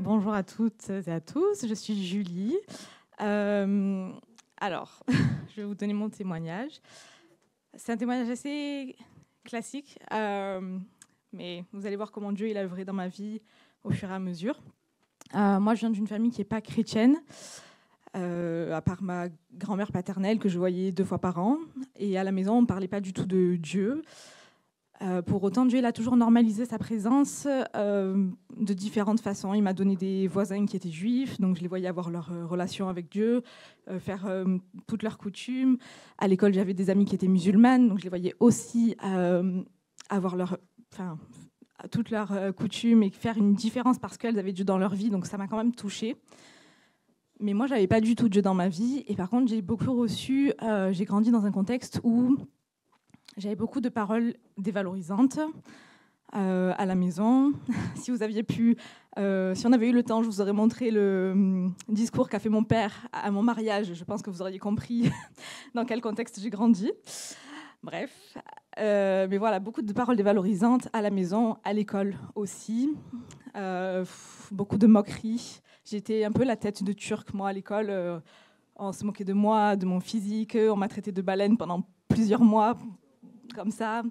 Bonjour à toutes et à tous, je suis Julie. Alors, je vais vous donner mon témoignage. C'est un témoignage assez classique, mais vous allez voir comment Dieu il a œuvré dans ma vie au fur et à mesure. Moi, je viens d'une famille qui n'est pas chrétienne, à part ma grand-mère paternelle que je voyais 2 fois par an. Et à la maison, on ne parlait pas du tout de Dieu. Pour autant, Dieu il a toujours normalisé sa présence de différentes façons. Il m'a donné des voisins qui étaient juifs, donc je les voyais avoir leur relation avec Dieu, faire toutes leurs coutumes. À l'école, j'avais des amies qui étaient musulmanes, donc je les voyais aussi avoir toutes leurs coutumes et faire une différence parce qu'elles avaient Dieu dans leur vie, donc ça m'a quand même touchée. Mais moi, je n'avais pas du tout Dieu dans ma vie. Et par contre, j'ai grandi dans un contexte où j'avais beaucoup de paroles dévalorisantes à la maison. Si on avait eu le temps, je vous aurais montré le discours qu'a fait mon père à mon mariage. Je pense que vous auriez compris dans quel contexte j'ai grandi. Bref, mais voilà, beaucoup de paroles dévalorisantes à la maison, à l'école aussi. Beaucoup de moqueries. J'étais un peu la tête de Turc, moi, à l'école. On se moquait de moi, de mon physique. On m'a traité de baleine pendant plusieurs mois, comme ça.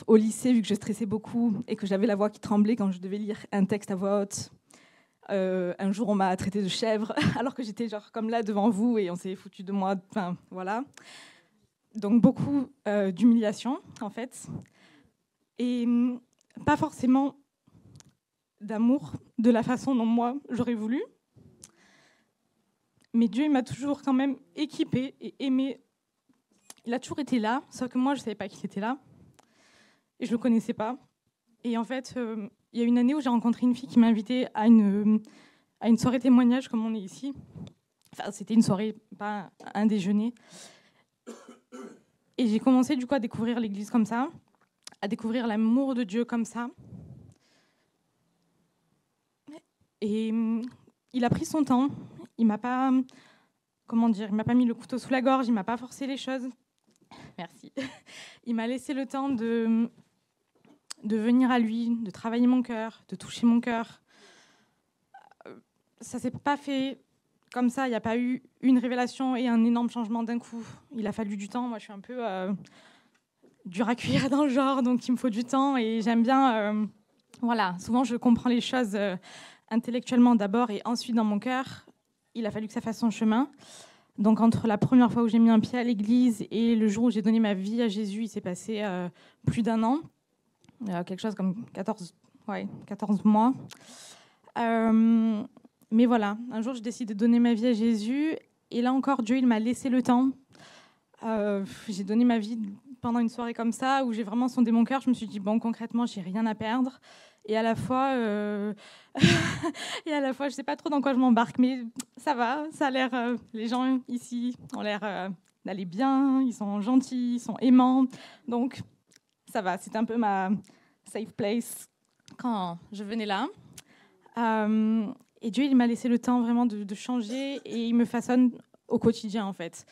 Au lycée, vu que je stressais beaucoup et que j'avais la voix qui tremblait quand je devais lire un texte à voix haute, un jour on m'a traité de chèvre alors que j'étais genre comme là devant vous et on s'est foutu de moi. Enfin voilà. Donc beaucoup d'humiliation en fait et pas forcément d'amour de la façon dont moi j'aurais voulu. Mais Dieu il m'a toujours quand même équipée et aimée. Il a toujours été là, sauf que moi, je ne savais pas qu'il était là. Et je ne le connaissais pas. Et en fait, il y a une année où j'ai rencontré une fille qui m'a invitée à une soirée témoignage, comme on est ici. Enfin, c'était une soirée, pas un déjeuner. Et j'ai commencé du coup à découvrir l'Église comme ça, à découvrir l'amour de Dieu comme ça. Et il a pris son temps. Il m'a pas, il m'a pas mis le couteau sous la gorge. Il m'a pas forcé les choses. Merci. Il m'a laissé le temps de venir à lui, de travailler mon cœur, de toucher mon cœur. Ça s'est pas fait comme ça. Il n'y a pas eu une révélation et un énorme changement d'un coup. Il a fallu du temps. Moi, je suis un peu dure à cuire dans le genre, donc il me faut du temps et j'aime bien. Voilà. Souvent, je comprends les choses intellectuellement d'abord et ensuite dans mon cœur. Il a fallu que ça fasse son chemin. Donc, entre la première fois où j'ai mis un pied à l'église et le jour où j'ai donné ma vie à Jésus, il s'est passé plus d'1 an, quelque chose comme 14 mois. Mais voilà, un jour, je décide de donner ma vie à Jésus. Et là encore, Dieu, il m'a laissé le temps. J'ai donné ma vie pendant une soirée comme ça, où j'ai vraiment sondé mon cœur. Je me suis dit, bon, concrètement, j'ai rien à perdre. Et à la fois, je ne sais pas trop dans quoi je m'embarque, mais ça va, ça a l'air. Les gens ici ont l'air d'aller bien, ils sont gentils, ils sont aimants, donc ça va. C'était un peu ma safe place quand je venais là. Et Dieu, il m'a laissé le temps vraiment de changer et il me façonne au quotidien en fait.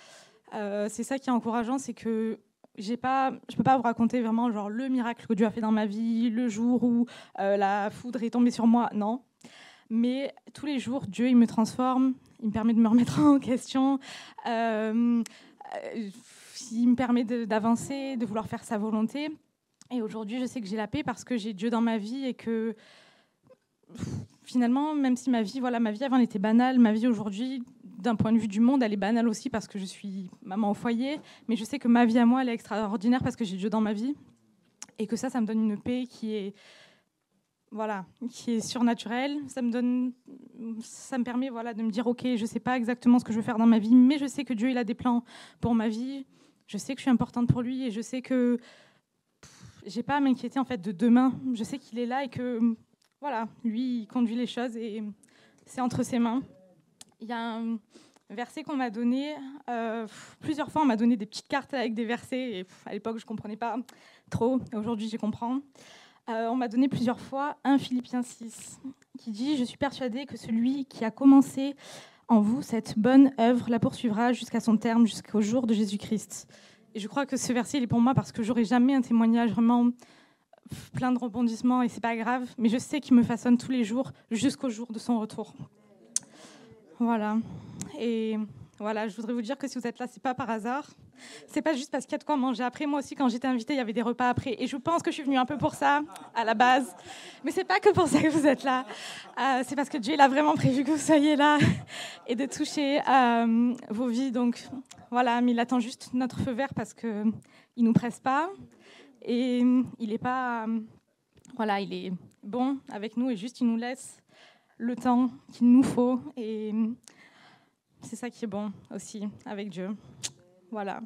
C'est ça qui est encourageant, c'est que je peux pas vous raconter vraiment genre le miracle que Dieu a fait dans ma vie, le jour où la foudre est tombée sur moi, non. Mais tous les jours, Dieu, il me transforme, il me permet de me remettre en question, il me permet d'avancer, de vouloir faire sa volonté. Et aujourd'hui, je sais que j'ai la paix parce que j'ai Dieu dans ma vie et que finalement, même si ma vie avant elle était banale, ma vie aujourd'hui, d'un point de vue du monde, elle est banale aussi parce que je suis maman au foyer, mais je sais que ma vie à moi, elle est extraordinaire parce que j'ai Dieu dans ma vie et que ça me donne une paix qui est surnaturelle. Ça me permet de me dire, ok, je sais pas exactement ce que je veux faire dans ma vie, mais je sais que Dieu, il a des plans pour ma vie. Je sais que je suis importante pour lui et je sais que j'ai pas à m'inquiéter en fait de demain. Je sais qu'il est là et que lui, il conduit les choses et c'est entre ses mains. Il y a un verset qu'on m'a donné. Plusieurs fois, on m'a donné des petites cartes avec des versets. Et à l'époque, je ne comprenais pas trop. Aujourd'hui, je comprends. On m'a donné plusieurs fois un Philippiens 6 qui dit « Je suis persuadée que celui qui a commencé en vous cette bonne œuvre la poursuivra jusqu'à son terme, jusqu'au jour de Jésus-Christ. » Et je crois que ce verset, il est pour moi parce que j'aurais jamais un témoignage vraiment plein de rebondissements et c'est pas grave, mais je sais qu'il me façonne tous les jours jusqu'au jour de son retour. Voilà. Et voilà, je voudrais vous dire que si vous êtes là, c'est pas par hasard. C'est pas juste parce qu'il y a de quoi manger. Après, moi aussi, quand j'étais invitée, il y avait des repas après. Et je pense que je suis venue un peu pour ça, à la base. Mais c'est pas que pour ça que vous êtes là. C'est parce que Dieu, il a vraiment prévu que vous soyez là et de toucher vos vies. Donc voilà, mais il attend juste notre feu vert parce qu'il nous presse pas. Et il est pas... voilà, il est bon avec nous et juste, il nous laisse le temps qu'il nous faut. Et c'est ça qui est bon aussi avec Dieu. Voilà.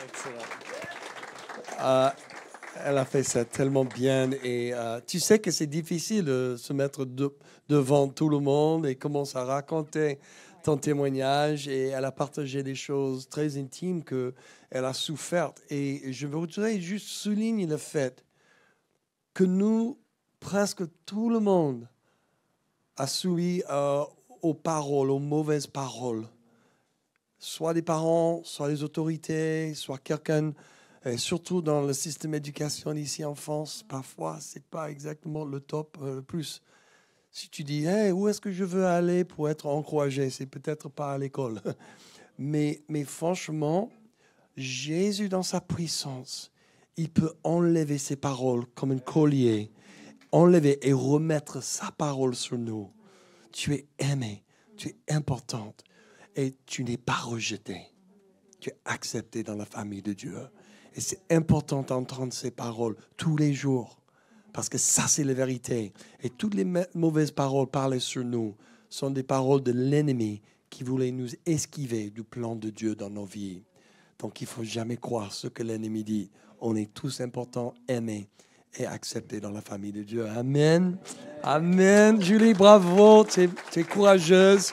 Excellent. Elle a fait ça tellement bien. Et tu sais que c'est difficile de se mettre devant tout le monde et commencer à raconter ton témoignage. Et elle a partagé des choses très intimes qu'elle a souffert. Et je voudrais juste souligner le fait que nous, presque tout le monde, a suivi aux paroles, aux mauvaises paroles. Soit des parents, soit les autorités, soit quelqu'un, et surtout dans le système d'éducation ici en France, parfois, c'est pas exactement le top le plus. Si tu dis, hey, où est-ce que je veux aller pour être encouragé, c'est peut-être pas à l'école. Mais franchement, Jésus, dans sa puissance, il peut enlever ses paroles comme un collier, enlever et remettre sa parole sur nous. Tu es aimé, tu es importante et tu n'es pas rejeté. Tu es accepté dans la famille de Dieu. Et c'est important d'entendre ces paroles tous les jours parce que ça, c'est la vérité. Et toutes les mauvaises paroles parlées sur nous sont des paroles de l'ennemi qui voulait nous esquiver du plan de Dieu dans nos vies. Donc, il ne faut jamais croire ce que l'ennemi dit. On est tous importants, aimés et acceptés dans la famille de Dieu. Amen. Amen. Julie, bravo. Tu es courageuse.